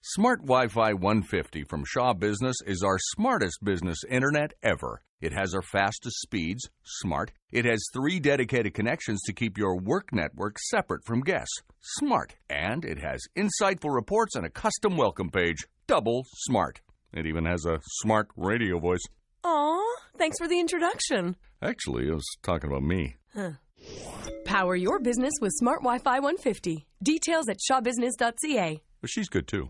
Smart Wi-Fi 150 from Shaw Business is our smartest business internet ever. It has our fastest speeds, smart. It has 3 dedicated connections to keep your work network separate from guests, smart. And it has insightful reports and a custom welcome page, double smart. It even has a smart radio voice. Aw, thanks for the introduction. Actually, I was talking about me. Huh. Power your business with Smart Wi-Fi 150. Details at shawbusiness.ca. But she's good too.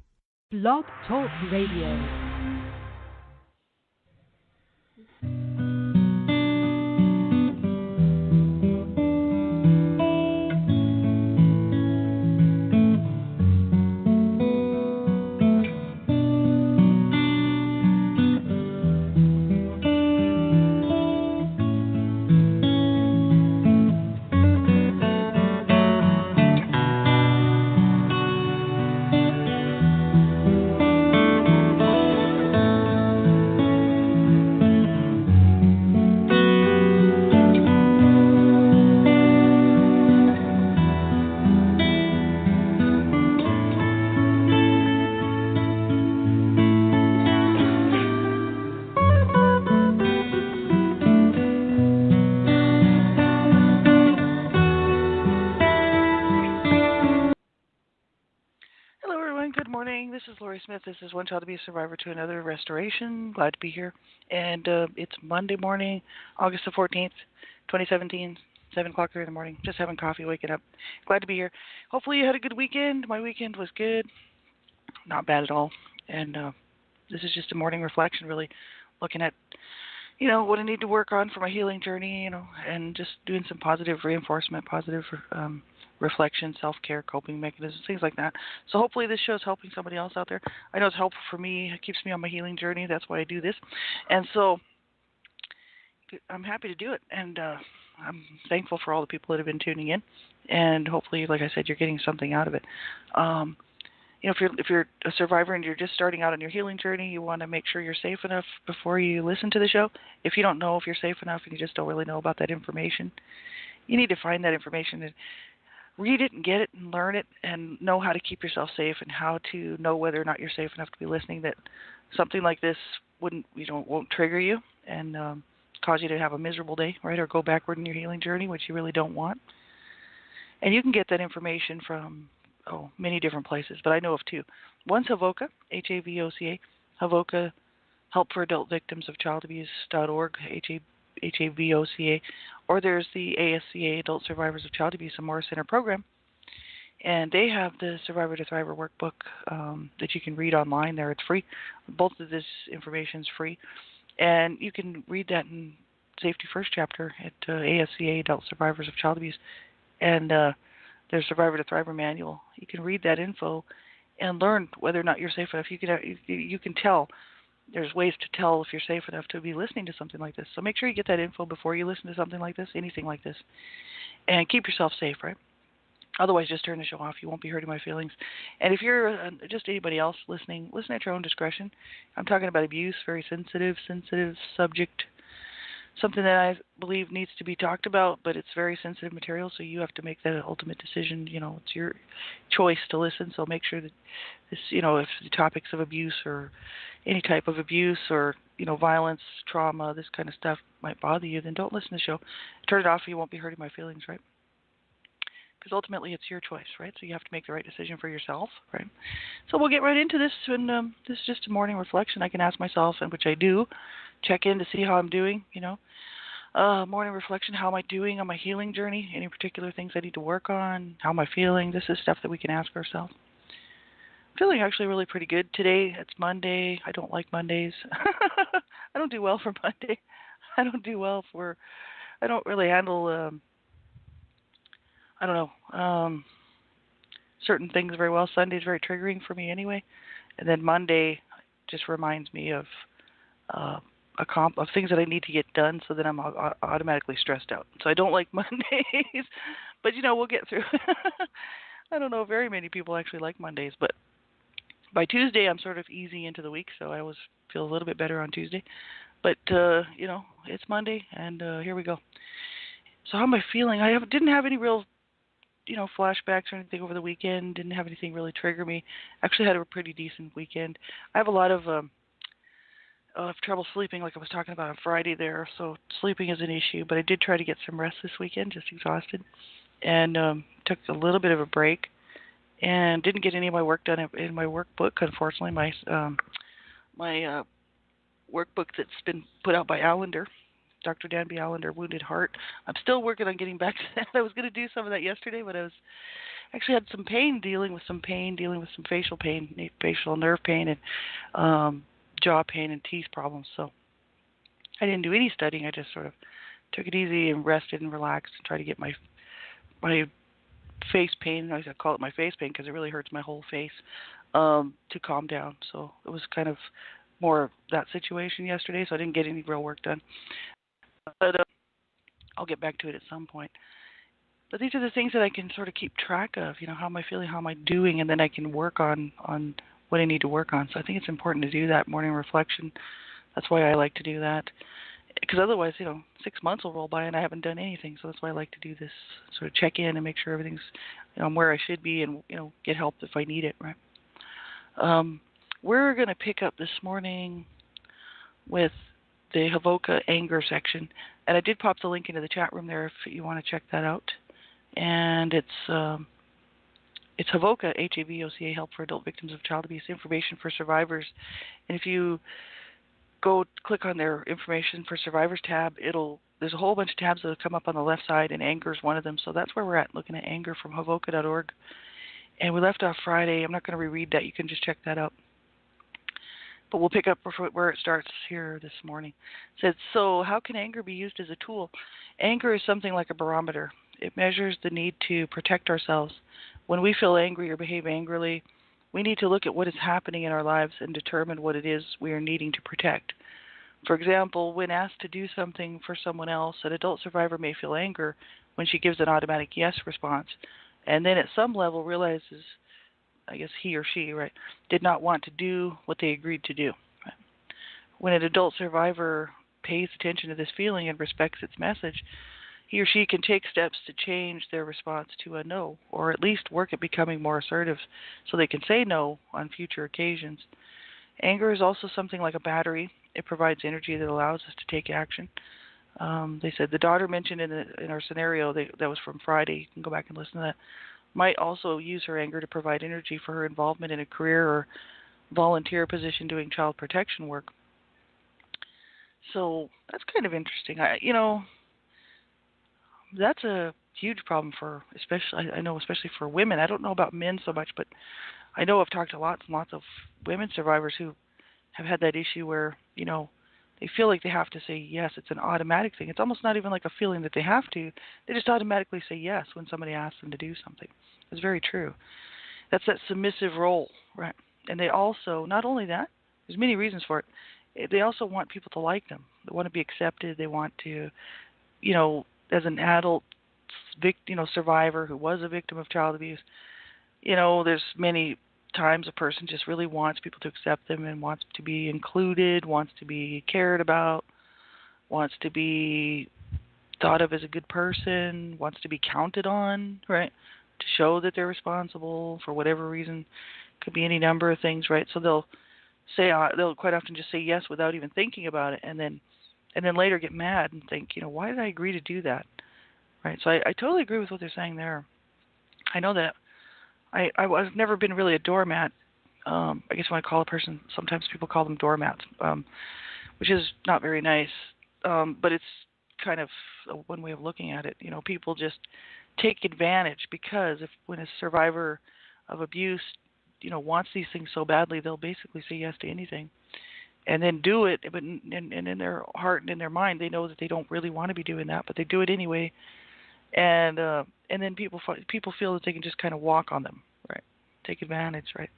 Blog Talk Radio. This is One Child Abuse Survivor to Another Restoration. Glad to be here. And it's Monday morning, August the 14th, 2017, 7 o'clock here in the morning. Just having coffee, waking up. Glad to be here. Hopefully you had a good weekend. My weekend was good. Not bad at all. And this is just a morning reflection, really, looking at, what I need to work on for my healing journey, and just doing some positive reinforcement, positive reflection, self-care, coping mechanisms, things like that. So hopefully this show is helping somebody else out there. I know it's helpful for me. It keeps me on my healing journey. That's why I do this. And so I'm happy to do it. And I'm thankful for all the people that have been tuning in. And hopefully, like I said, you're getting something out of it. If you're a survivor and you're just starting out on your healing journey, you want to make sure you're safe enough before you listen to the show. If you don't know if you're safe enough and you just don't really know about that information, you need to find that information and read it and get it and learn it and know how to keep yourself safe and how to know whether or not you're safe enough to be listening, that something like this won't trigger you and cause you to have a miserable day, right, or go backward in your healing journey, which you really don't want. And you can get that information from many different places, but I know of 2. One's Havoca, H-A-V-O-C-A, Havoca, Help for Adult Victims of Child Abuse.org, H-A-V-O-C-A, or there's the ASCA, Adult Survivors of Child Abuse and Morris Center program, and they have the Survivor to Thriver workbook that you can read online there. It's free. Both of this information is free, and you can read that in Safety First chapter at ASCA, Adult Survivors of Child Abuse, and there's Survivor to Thriver manual. You can read that info and learn whether or not you're safe enough. You can tell. There's ways to tell if you're safe enough to be listening to something like this. So make sure you get that info before you listen to something like this, anything like this. And keep yourself safe, right? Otherwise, just turn the show off. You won't be hurting my feelings. And if you're just anybody else listening, listen at your own discretion. I'm talking about abuse, very sensitive subject, something that I believe needs to be talked about, but it's very sensitive material, so you have to make that ultimate decision. It's your choice to listen, so make sure that this, if the topics of abuse or any type of abuse or, violence, trauma, this kind of stuff might bother you, then don't listen to the show. Turn it off so you won't be hurting my feelings, right? Because ultimately it's your choice, right? So you have to make the right decision for yourself, right? So we'll get right into this, and this is just a morning reflection. I can ask myself, and which I do, check in to see how I'm doing, morning reflection, how am I doing on my healing journey? Any particular things I need to work on? How am I feeling? This is stuff that we can ask ourselves. I'm feeling actually really pretty good today. It's Monday. I don't like Mondays. I don't do well for Monday. I don't really handle, certain things very well. Sunday's very triggering for me anyway. And then Monday just reminds me of things that I need to get done, so that I'm automatically stressed out. So I don't like Mondays, but we'll get through. I don't know if very many people actually like Mondays, but by Tuesday I'm sort of easing into the week, so I always feel a little bit better on Tuesday. But it's Monday, and here we go. So how am I feeling? I didn't have any real flashbacks or anything over the weekend. Didn't have anything really trigger me. Actually had a pretty decent weekend. I have a lot of trouble sleeping, like I was talking about on Friday there, so sleeping is an issue, but I did try to get some rest this weekend, just exhausted, and took a little bit of a break, and didn't get any of my work done in my workbook, unfortunately. My workbook that's been put out by Allender, Dr. Danby Allender, Wounded Heart. I'm still working on getting back to that. I was going to do some of that yesterday, but I was actually had some pain, dealing with some facial pain, facial nerve pain, and jaw pain and teeth problems. So I didn't do any studying. I just sort of took it easy and rested and relaxed and tried to get my face pain, I call it my face pain because it really hurts my whole face, to calm down. So it was kind of more of that situation yesterday, so I didn't get any real work done. But I'll get back to it at some point. But these are the things that I can sort of keep track of, how am I feeling, how am I doing, and then I can work on what I need to work on. So I think it's important to do that morning reflection. That's why I like to do that. Because otherwise, 6 months will roll by and I haven't done anything. So that's why I like to do this, sort of check in and make sure everything's, I'm where I should be, and, get help if I need it, right? We're going to pick up this morning with the Havoka anger section. And I did pop the link into the chat room there if you want to check that out. And it's Havoka, H-A-V-O-C-A, Help for Adult Victims of Child Abuse, Information for Survivors. And if you go click on their Information for Survivors tab, there's a whole bunch of tabs that will come up on the left side, and anger is one of them. So that's where we're at, looking at anger from Havoka.org. And we left off Friday. I'm not going to reread that. You can just check that out. But we'll pick up where it starts here this morning. It says, so how can anger be used as a tool? Anger is something like a barometer. It measures the need to protect ourselves. When we feel angry or behave angrily, we need to look at what is happening in our lives and determine what it is we are needing to protect. For example, when asked to do something for someone else, an adult survivor may feel anger when she gives an automatic yes response, and then at some level realizes, I guess he or she, right, did not want to do what they agreed to do. Right? When an adult survivor pays attention to this feeling and respects its message, he or she can take steps to change their response to a no, or at least work at becoming more assertive so they can say no on future occasions. Anger is also something like a battery. It provides energy that allows us to take action. They said the daughter mentioned in our scenario, that was from Friday, you can go back and listen to that, might also use her anger to provide energy for her involvement in a career or volunteer position doing child protection work. So that's kind of interesting. That's a huge problem especially for women. I don't know about men so much, but I know I've talked to lots and lots of women survivors who have had that issue where, they feel like they have to say yes. It's an automatic thing. It's almost not even like a feeling that they have to. They just automatically say yes when somebody asks them to do something. It's very true. That's that submissive role, right? And they also, not only that, there's many reasons for it. They also want people to like them. They want to be accepted. They want to, as an adult survivor who was a victim of child abuse, there's many times a person just really wants people to accept them and wants to be included, wants to be cared about, wants to be thought of as a good person, wants to be counted on, right, to show that they're responsible for whatever reason. Could be any number of things, right? So they'll quite often just say yes without even thinking about it, and then later get mad and think, why did I agree to do that, right? So I totally agree with what they're saying there. I know that I've never been really a doormat. I guess when I call a person, sometimes people call them doormats, which is not very nice. But it's kind of one way of looking at it. People just take advantage because when a survivor of abuse, wants these things so badly, they'll basically say yes to anything, and then do it. But and in their heart and in their mind, they know that they don't really want to be doing that, but they do it anyway. And then people feel that they can just kind of walk on them, right? Take advantage, right?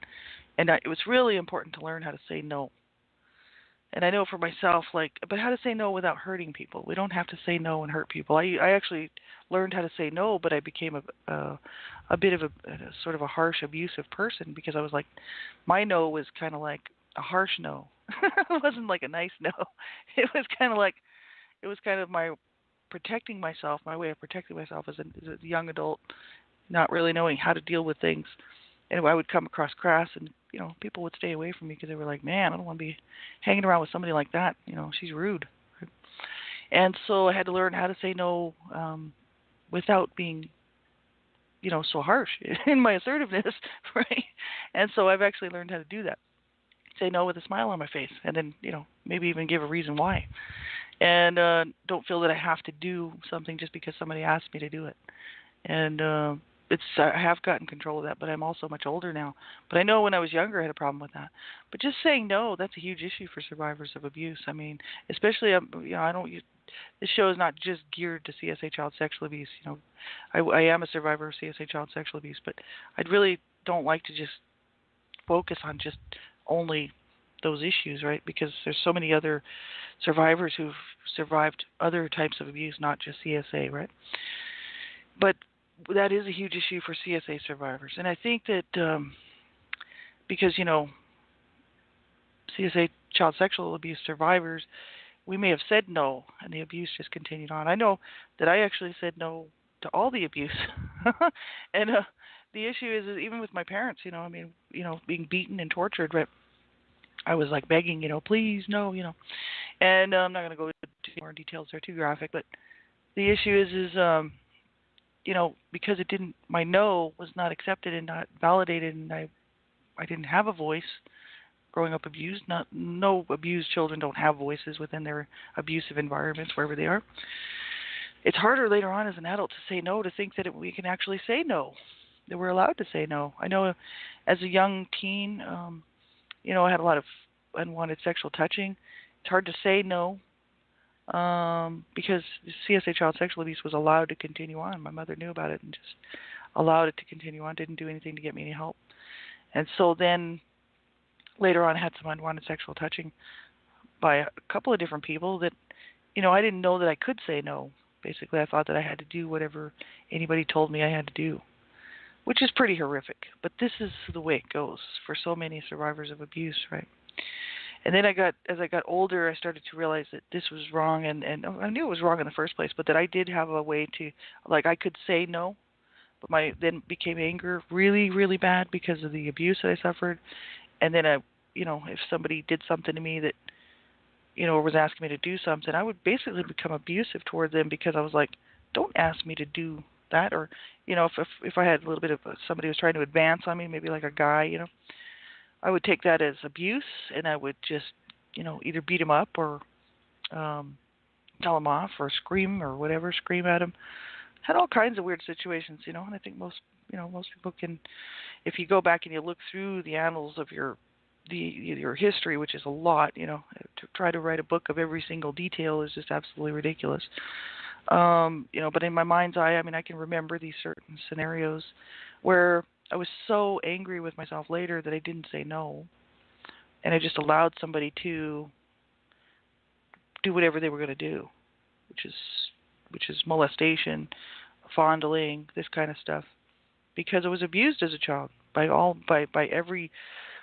And it was really important to learn how to say no. And I know for myself, but how to say no without hurting people. We don't have to say no and hurt people. I actually learned how to say no, but I became a bit of a sort of a harsh, abusive person because I was like, my no was kind of like a harsh no. It wasn't like a nice no. It was kind of my protecting myself, my way of protecting myself as a young adult not really knowing how to deal with things. And I would come across crass, and people would stay away from me because they were like, man, I don't want to be hanging around with somebody like that. She's rude. And so I had to learn how to say no without being, so harsh in my assertiveness, right? And so I've actually learned how to do that. Say no with a smile on my face, and then, maybe even give a reason why. And don't feel that I have to do something just because somebody asked me to do it. And I have gotten control of that, but I'm also much older now. But I know when I was younger, I had a problem with that. But just saying no, that's a huge issue for survivors of abuse. I mean, especially, this show is not just geared to CSA child sexual abuse. I am a survivor of CSA child sexual abuse, but I really don't like to just focus on just only those issues, right? Because there's so many other survivors who've survived other types of abuse, not just CSA, right? But that is a huge issue for CSA survivors. And I think that because, CSA child sexual abuse survivors, we may have said no, and the abuse just continued on. I know that I actually said no to all the abuse. And the issue is even with my parents, being beaten and tortured, right? I was like begging, please, no, And I'm not going to go into more details, they're too graphic, but the issue is because my no was not accepted and not validated, and I didn't have a voice growing up abused. No abused children don't have voices within their abusive environments, wherever they are. It's harder later on as an adult to say no, to think that we can actually say no, that we're allowed to say no. I know as a young teen, I had a lot of unwanted sexual touching. It's hard to say no because CSA child sexual abuse was allowed to continue on. My mother knew about it and just allowed it to continue on, didn't do anything to get me any help. And so then later on I had some unwanted sexual touching by a couple of different people that, I didn't know that I could say no. Basically, I thought that I had to do whatever anybody told me I had to do, which is pretty horrific. But this is the way it goes for so many survivors of abuse, right? And then as I got older, I started to realize that this was wrong, and I knew it was wrong in the first place, but that I did have a way to, I could say no, but then became anger really, really bad because of the abuse that I suffered. And then if somebody did something to me that, was asking me to do something, I would basically become abusive toward them because I was like, don't ask me to do that. Or, if I had a little bit of somebody was trying to advance on me, maybe like a guy, I would take that as abuse, and I would just, either beat him up or tell him off or scream or whatever, scream at him. Had all kinds of weird situations, and I think most people can, if you go back and you look through the annals of your history, which is a lot, to try to write a book of every single detail is just absolutely ridiculous. But in my mind's eye, I can remember these certain scenarios where I was so angry with myself later that I didn't say no, and I just allowed somebody to do whatever they were going to do, which is molestation, fondling, this kind of stuff, because I was abused as a child by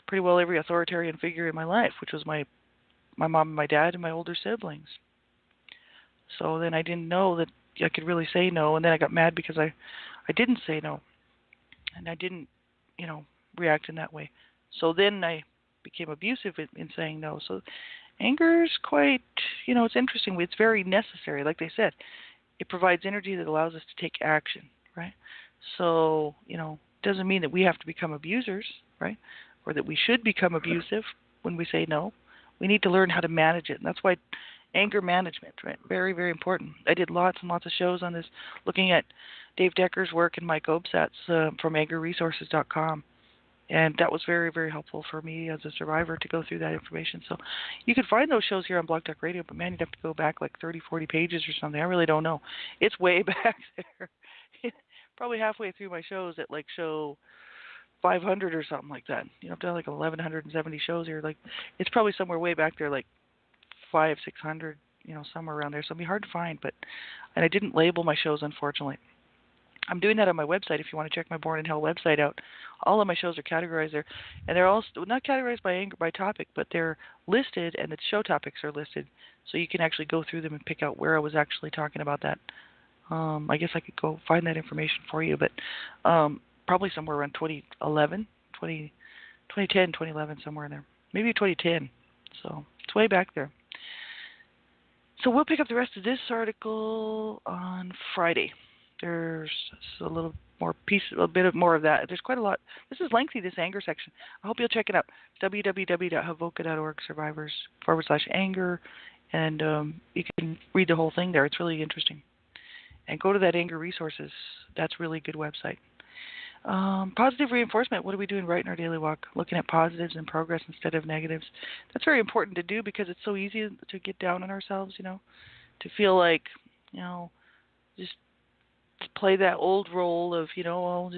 pretty well every authoritarian figure in my life, which was my mom and my dad and my older siblings. So then I didn't know that I could really say no, and then I got mad because I didn't say no. And I didn't, react in that way. So then I became abusive in saying no. So anger is quite, it's interesting. It's very necessary. Like they said, it provides energy that allows us to take action, right? So, it doesn't mean that we have to become abusers, right? Or that we should become abusive when we say no. We need to learn how to manage it. And that's why anger management, right? Very, very important. I did lots and lots of shows on this, looking at Dave Decker's work and Mike Obsat's from angerresources.com. And that was very, very helpful for me as a survivor to go through that information. So you can find those shows here on Blog Talk Radio, but man, you'd have to go back like 30, 40 pages or something. I really don't know. It's way back there. Probably halfway through my shows at like show 500 or something like that. I've done like 1,170 shows here. Like, it's probably somewhere way back there, like 500, 600, somewhere around there. So it'll be hard to find. And I didn't label my shows, unfortunately. I'm doing that on my website. If you want to check my Born in Hell website out, all of my shows are categorized there, and they're all not categorized by topic, but they're listed, and the show topics are listed, so you can actually go through them and pick out where I was actually talking about that I guess I could go find that information for you, but probably somewhere around 2010, 2011, somewhere in there. Maybe 2010. So it's way back there. So we'll pick up the rest of this article on Friday. There's a little more a bit more of that. There's quite a lot. This is lengthy, this anger section. I hope you'll check it out. www.havoka.org, survivors/anger. And you can read the whole thing there. It's really interesting. And go to that Anger Resources. That's a really good website. Positive reinforcement. What are we doing right in our daily walk? Looking at positives and progress instead of negatives. That's very important to do because it's so easy to get down on ourselves, to feel like, just play that old role of, I'm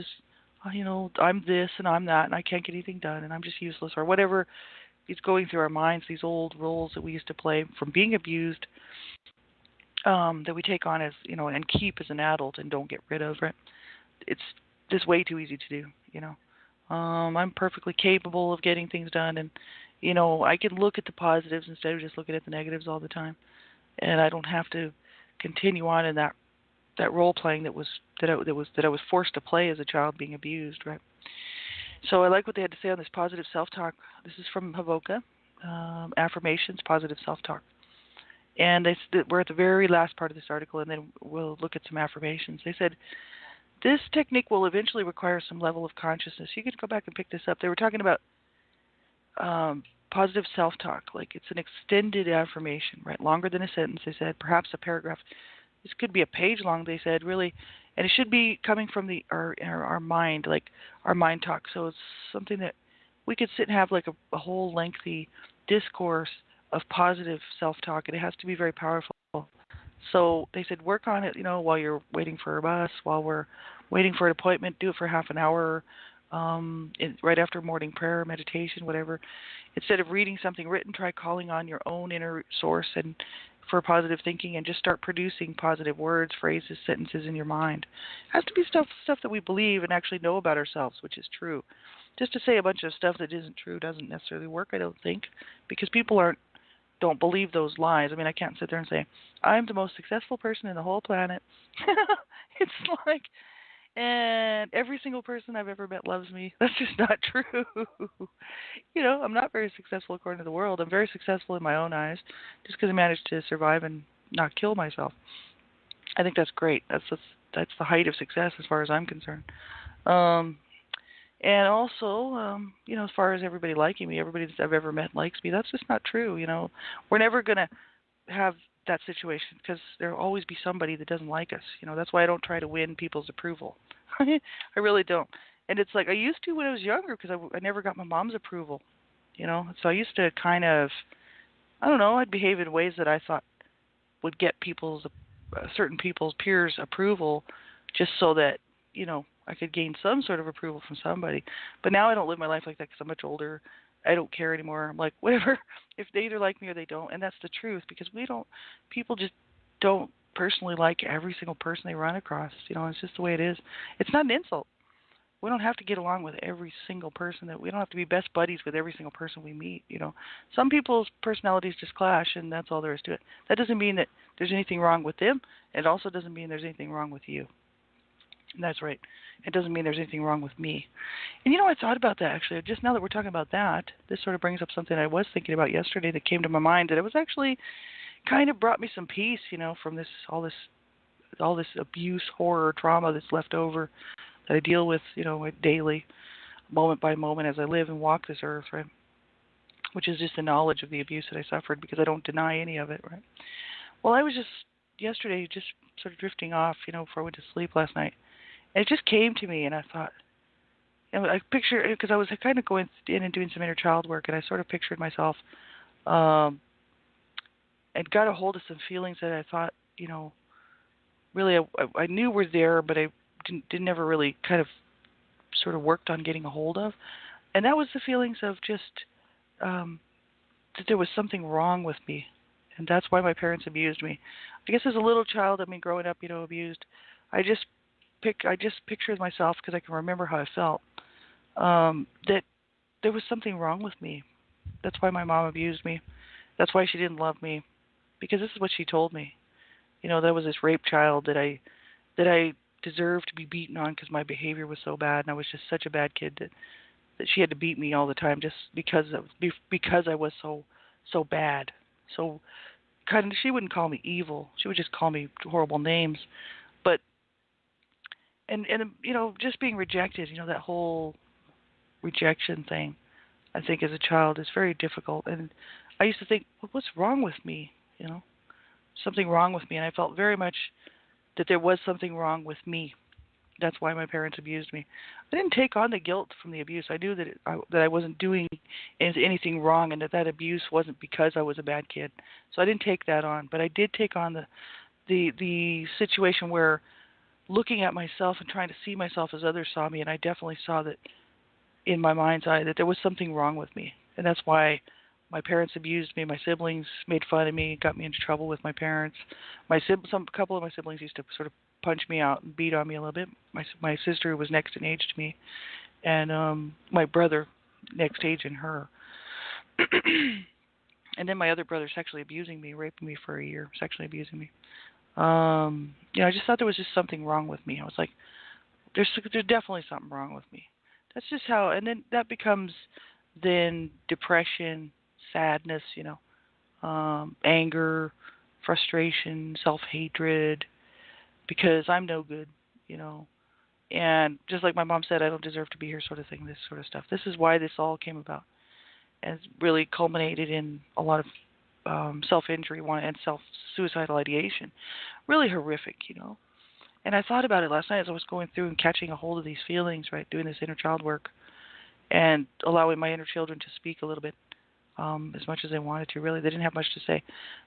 this and I'm that and I can't get anything done and I'm just useless or whatever is going through our minds, these old roles that we used to play from being abused, that we take on as, and keep as an adult and don't get rid of, right? It's just way too easy to do, I'm perfectly capable of getting things done and, I can look at the positives instead of just looking at the negatives all the time. And I don't have to continue on in that role playing that I was forced to play as a child being abused, right? So I like what they had to say on this positive self-talk. This is from Havoka, affirmations, positive self-talk. And we're at the very last part of this article, and then we'll look at some affirmations. They said, this technique will eventually require some level of consciousness. You can go back and pick this up. They were talking about positive self-talk, like it's an extended affirmation, right? Longer than a sentence, they said, perhaps a paragraph. This could be a page long, they said, really. And it should be coming from our mind, like our mind talk. So it's something that we could sit and have like a whole lengthy discourse of positive self-talk, and it has to be very powerful. So they said work on it, while you're waiting for a bus, while we're waiting for an appointment, do it for half an hour, right after morning prayer, meditation, whatever. Instead of reading something written, try calling on your own inner source and for positive thinking and just start producing positive words, phrases, sentences in your mind. It has to be stuff that we believe and actually know about ourselves, which is true. Just to say a bunch of stuff that isn't true doesn't necessarily work, I don't think, because people don't believe those lies. I mean, I can't sit there and say, I'm the most successful person in the whole planet. It's like, and every single person I've ever met loves me. That's just not true. I'm not very successful according to the world. I'm very successful in my own eyes just because I managed to survive and not kill myself. I think that's great. That's the height of success as far as I'm concerned. And also, as far as everybody liking me, everybody that I've ever met likes me. That's just not true. We're never going to have that situation because there'll always be somebody that doesn't like us. That's why I don't try to win people's approval. I really don't. And it's like I used to when I was younger because I never got my mom's approval. So I used to kind of, I'd behave in ways that I thought would get certain people's peers' approval just so that, I could gain some sort of approval from somebody. But now I don't live my life like that because I'm much older. I don't care anymore. I'm like, whatever. If they either like me or they don't. And that's the truth because people just don't personally like every single person they run across. It's just the way it is. It's not an insult. We don't have to get along with every single person we don't have to be best buddies with every single person we meet. Some people's personalities just clash and that's all there is to it. That doesn't mean that there's anything wrong with them. It also doesn't mean there's anything wrong with you. And that's right. It doesn't mean there's anything wrong with me. And I thought about that actually. Just now that we're talking about that, this sort of brings up something I was thinking about yesterday that came to my mind that it was actually kind of brought me some peace, from all this abuse, horror, trauma that's left over that I deal with, daily, moment by moment as I live and walk this earth, right? Which is just the knowledge of the abuse that I suffered because I don't deny any of it, right? Well, I was just yesterday just sort of drifting off, before I went to sleep last night. And it just came to me, and I thought, I pictured, because I was kind of going in and doing some inner child work, and I sort of pictured myself and got a hold of some feelings that I thought, really I knew were there, but I didn't ever really kind of sort of worked on getting a hold of. And that was the feelings of just that there was something wrong with me, and that's why my parents abused me. I guess as a little child, growing up, abused, I just pictured myself because I can remember how I felt, that there was something wrong with me. That's why my mom abused me. That's why she didn't love me, because this is what she told me. There was this rape child that I that I deserved to be beaten on because my behavior was so bad, and I was just such a bad kid that she had to beat me all the time just because I was so bad. So kind of, she wouldn't call me evil. She would just call me horrible names. But and just being rejected, that whole rejection thing, I think as a child is very difficult. And I used to think, well, what's wrong with me? Something wrong with me, and I felt very much that there was something wrong with me. That's why my parents abused me. I didn't take on the guilt from the abuse. I knew that I wasn't doing anything wrong, and that abuse wasn't because I was a bad kid. So I didn't take that on. But I did take on the situation where looking at myself and trying to see myself as others saw me, and I definitely saw that in my mind's eye that there was something wrong with me, and that's why my parents abused me. My siblings made fun of me, got me into trouble with my parents. A couple of my siblings used to sort of punch me out and beat on me a little bit. My sister, who was next in age to me, and my brother, next age in her. And then my other brother sexually abusing me, raping me for a year, sexually abusing me. I just thought there was just something wrong with me. I was like, there's definitely something wrong with me. That's just how, and then that becomes then depression, sadness, anger, frustration, self-hatred, because I'm no good, and just like my mom said, I don't deserve to be here, sort of thing, this sort of stuff. This is why this all came about, and it's really culminated in a lot of self-injury and self-suicidal ideation. Really horrific, And I thought about it last night as I was going through and catching a hold of these feelings, right, doing this inner child work and allowing my inner children to speak a little bit as much as they wanted to. Really, they didn't have much to say.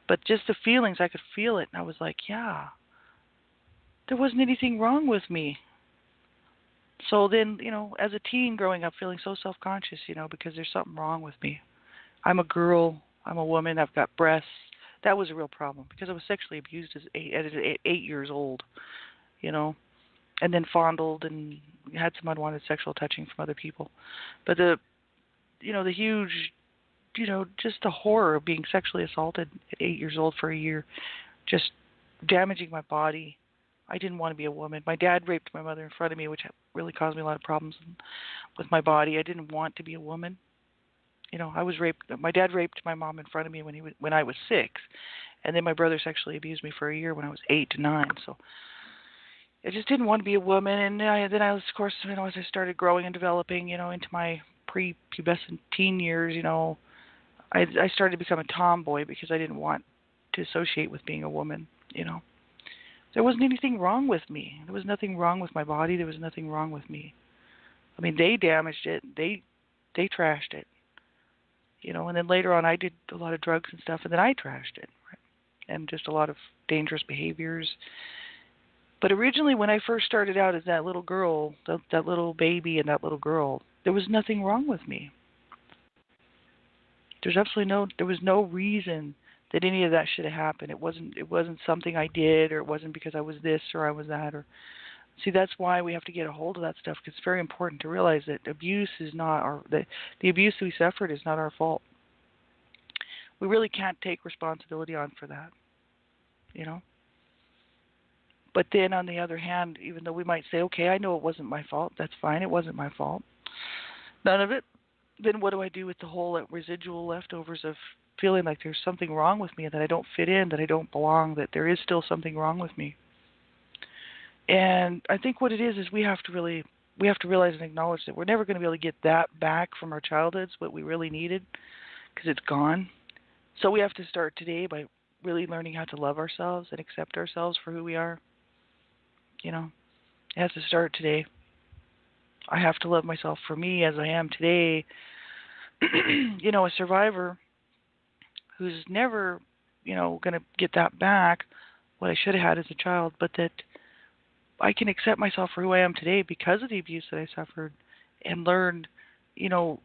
But just the feelings, I could feel it, and I was like, yeah, there wasn't anything wrong with me. So then, as a teen growing up, feeling so self-conscious, because there's something wrong with me. I'm a girl. I'm a woman. I've got breasts. That was a real problem because I was sexually abused at 8 years old, and then fondled and had some unwanted sexual touching from other people. But the huge, just the horror of being sexually assaulted at 8 years old for a year, just damaging my body. I didn't want to be a woman. My dad raped my mother in front of me, which really caused me a lot of problems with my body. I didn't want to be a woman. I was raped. My dad raped my mom in front of me when I was 6, and then my brother sexually abused me for a year when I was 8 to 9. So I just didn't want to be a woman. And then I was, of course, as I started growing and developing, into my pre-pubescent teen years, I started to become a tomboy because I didn't want to associate with being a woman. There wasn't anything wrong with me. There was nothing wrong with my body. There was nothing wrong with me. I mean, they damaged it. They trashed it. And then later on I did a lot of drugs and stuff, and then I trashed it, right? And just a lot of dangerous behaviors. But originally when I first started out as that little girl, that little baby and that little girl, there was nothing wrong with me. There was no reason that any of that should have happened. It wasn't something I did, or it wasn't because I was this or I was that. Or see, that's why we have to get a hold of that stuff, because it's very important to realize that abuse is not the abuse we suffered is not our fault. We really can't take responsibility on for that, But then on the other hand, even though we might say, okay, I know it wasn't my fault, that's fine, it wasn't my fault, none of it, then what do I do with the whole residual leftovers of feeling like there's something wrong with me, that I don't fit in, that I don't belong, that there is still something wrong with me? And I think what it is we have to realize and acknowledge that we're never going to be able to get that back from our childhoods, what we really needed, because it's gone. So we have to start today by really learning how to love ourselves and accept ourselves for who we are. It has to start today. I have to love myself for me as I am today. A survivor who's never, going to get that back, what I should have had as a child, but that I can accept myself for who I am today because of the abuse that I suffered, and learn, to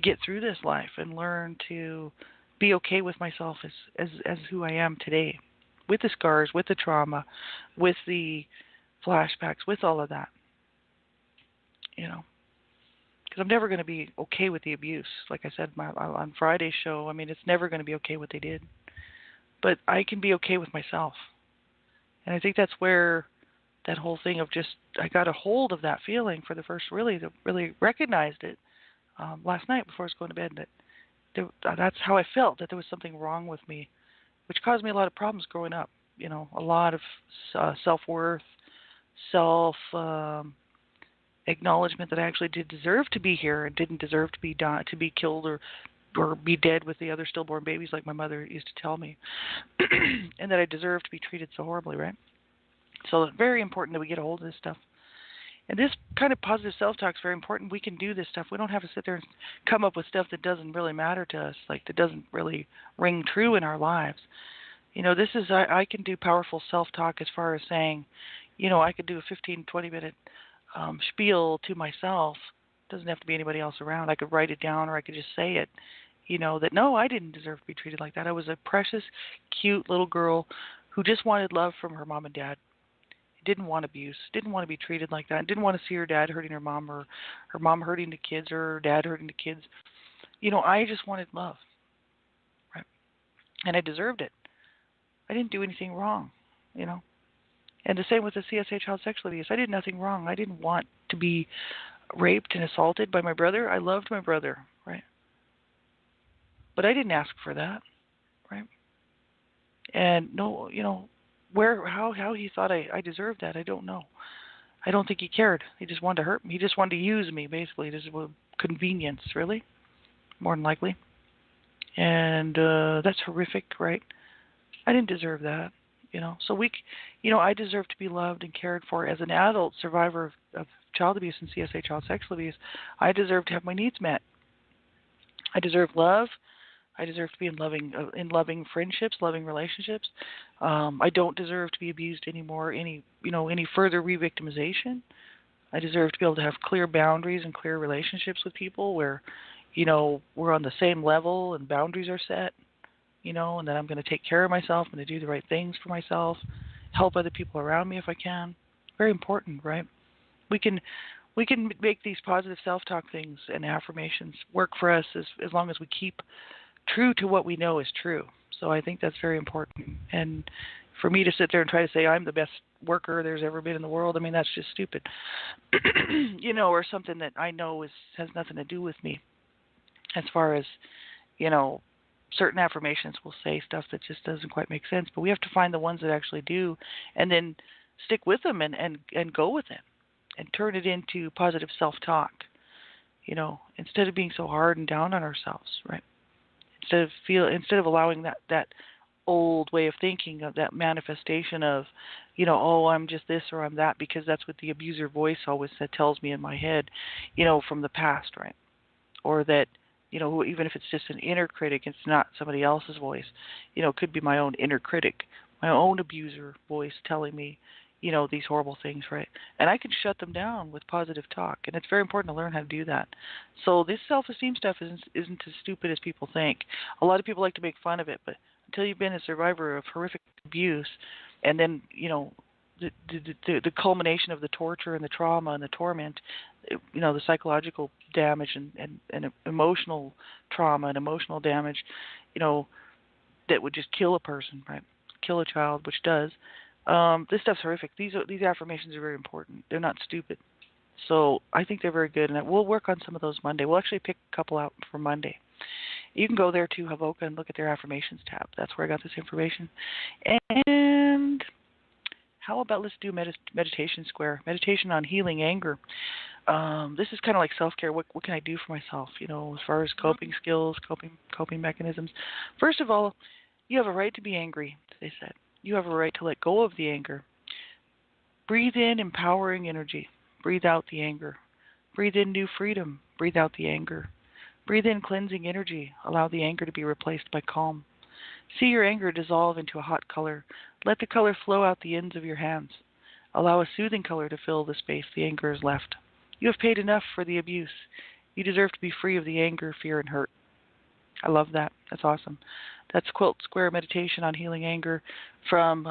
get through this life, and learn to be okay with myself as who I am today, with the scars, with the trauma, with the flashbacks, with all of that, because I'm never going to be okay with the abuse. Like I said on Friday's show, it's never going to be okay what they did, but I can be okay with myself. And I think that's where that whole thing of just, I got a hold of that feeling for the first, really recognized it last night before I was going to bed, that that's how I felt, that there was something wrong with me, which caused me a lot of problems growing up. A lot of self-worth, acknowledgement that I actually did deserve to be here and didn't deserve to be killed or be dead with the other stillborn babies like my mother used to tell me, and that I deserved to be treated so horribly, right? So it's very important that we get a hold of this stuff. And this kind of positive self-talk is very important. We can do this stuff. We don't have to sit there and come up with stuff that doesn't really matter to us, like that doesn't really ring true in our lives. This is, I can do powerful self-talk as far as saying, I could do a 15, 20-minute spiel to myself. It doesn't have to be anybody else around. I could write it down, or I could just say it, that no, I didn't deserve to be treated like that. I was a precious, cute little girl who just wanted love from her mom and dad. Didn't want abuse, didn't want to be treated like that, didn't want to see her dad hurting her mom, or her mom hurting the kids, or her dad hurting the kids. I just wanted love, right? And I deserved it. I didn't do anything wrong, And the same with the CSA child sexual abuse. I did nothing wrong. I didn't want to be raped and assaulted by my brother. I loved my brother, right? But I didn't ask for that, right? And no, how he thought I deserved that, I don't know. I don't think he cared. He just wanted to hurt me. He just wanted to use me, basically. This was convenience, really, more than likely. And that's horrific, right? I didn't deserve that, So I deserve to be loved and cared for as an adult survivor of child abuse and CSA child sexual abuse. I deserve to have my needs met. I deserve love. I deserve to be in loving friendships, loving relationships. I don't deserve to be abused anymore. Any further re-victimization. I deserve to be able to have clear boundaries and clear relationships with people where, we're on the same level and boundaries are set. And that I'm going to take care of myself. I'm going to do the right things for myself. Help other people around me if I can. Very important, right? We can make these positive self-talk things and affirmations work for us as long as we keep true to what we know is true. So I think that's very important. And for me to sit there and try to say I'm the best worker there's ever been in the world, I mean, that's just stupid. Or something that I know has nothing to do with me. As far as, certain affirmations will say stuff that just doesn't quite make sense. But we have to find the ones that actually do, and then stick with them and go with them and turn it into positive self-talk, instead of being so hard and down on ourselves, right? Instead of allowing that old way of thinking, of that manifestation of, I'm just this or I'm that, because that's what the abuser voice always tells me in my head, from the past, right? Or that, even if it's just an inner critic, it's not somebody else's voice. It could be my own inner critic, my own abuser voice telling me, these horrible things, right? And I can shut them down with positive talk, and it's very important to learn how to do that. So this self-esteem stuff isn't as stupid as people think. A lot of people like to make fun of it, but until you've been a survivor of horrific abuse, and then, the culmination of the torture and the trauma and the torment, the psychological damage and emotional trauma and emotional damage, that would just kill a person, right? Kill a child, which does. This stuff's horrific. These affirmations are very important. They're not stupid. So I think they're very good, and we'll work on some of those Monday. We'll actually pick a couple out for Monday. You can go there to Havoka and look at their affirmations tab. That's where I got this information. And how about let's do meditation square, meditation on healing anger. This is kind of like self-care. What can I do for myself, as far as coping skills, coping mechanisms? First of all, you have a right to be angry, they said. You have a right to let go of the anger. Breathe in empowering energy. Breathe out the anger. Breathe in new freedom. Breathe out the anger. Breathe in cleansing energy. Allow the anger to be replaced by calm. See your anger dissolve into a hot color. Let the color flow out the ends of your hands. Allow a soothing color to fill the space the anger has left. You have paid enough for the abuse. You deserve to be free of the anger, fear, and hurt. I love that. That's awesome. That's Quilt Square Meditation on Healing Anger from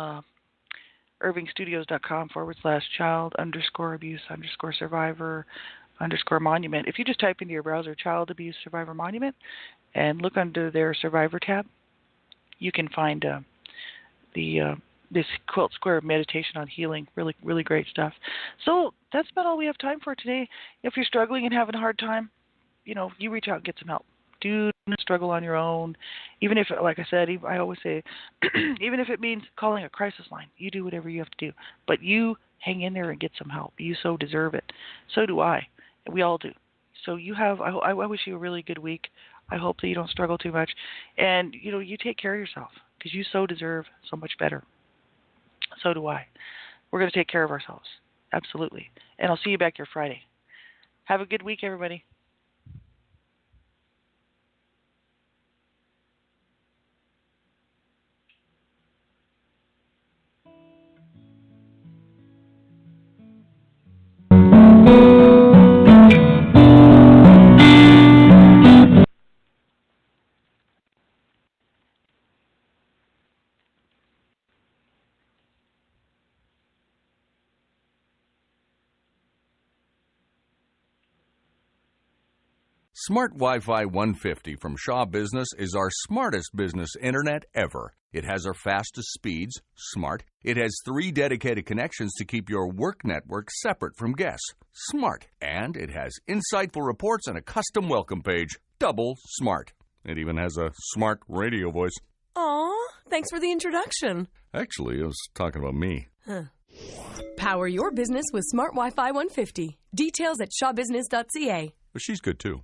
irvingstudios.com/child_abuse_survivor_monument. If you just type into your browser Child Abuse Survivor Monument and look under their Survivor tab, you can find the this quilt square meditation on healing. Really, really great stuff. So that's about all we have time for today. If you're struggling and having a hard time, you reach out and get some help. Do not struggle on your own. Even if, like I said, I always say, even if it means calling a crisis line, you do whatever you have to do. But you hang in there and get some help. You so deserve it. So do I. We all do. So I wish you a really good week. I hope that you don't struggle too much. And, you take care of yourself because you so deserve so much better. So do I. We're going to take care of ourselves. Absolutely. And I'll see you back here Friday. Have a good week, everybody. Smart Wi-Fi 150 from Shaw Business is our smartest business internet ever. It has our fastest speeds, smart. It has 3 dedicated connections to keep your work network separate from guests, smart. And it has insightful reports and a custom welcome page, double smart. It even has a smart radio voice. Aw, thanks for the introduction. Actually, I was talking about me. Huh. Power your business with Smart Wi-Fi 150. Details at shawbusiness.ca. But she's good too.